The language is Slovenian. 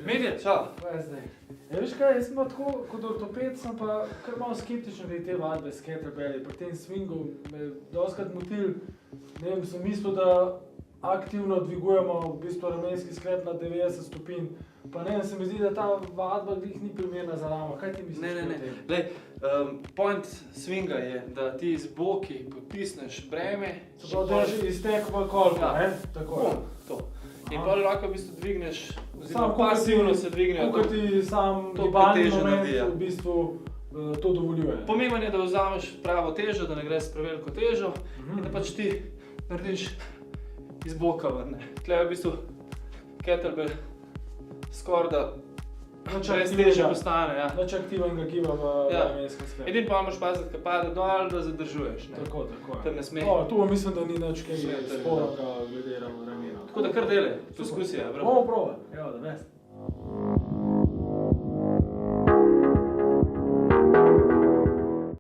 Medje, čau. Kaj je zdaj? Veš kaj, jaz sem pa tako, kot ortoped sem pa kar malo skeptičen glede te vadbe s kettlebelli. Pri tem swingu me dostikrat motil, ne vem, sem mislil, da aktivno dvigujemo v bistvu ramenski sklep na 90 stopinj. Pa ne, se mi zdi, da ta vadba glih ni primerna za ramo. Kaj ti misliš o tem? Glej, point swinga je, da ti z boki potisneš breme. Se pravi, da že iztek v kolko, ne? Tako. To. In pol lahko v bistvu dvigneš, oziroma pasivno se dvignejo. Kot ti sam gibalni moment v bistvu to dovoljuje. Pomembno je, da vzameš pravo težo, da ne greš s preveliko težo in da pač ti narediš iz boka ven. Tle je v bistvu kettlebell skoraj da brez teže postane. Ja. Več aktivnega giba v ramenskem sklepu. Edin pa moraš paziti, ko pade dol, da zadržuješ. Ne? Tako. Tam ne sme. Tu mislim, da ni nič kaj spornega glede ramena. Tako da kar delaj, poskusi. Bomo probali, evo da best.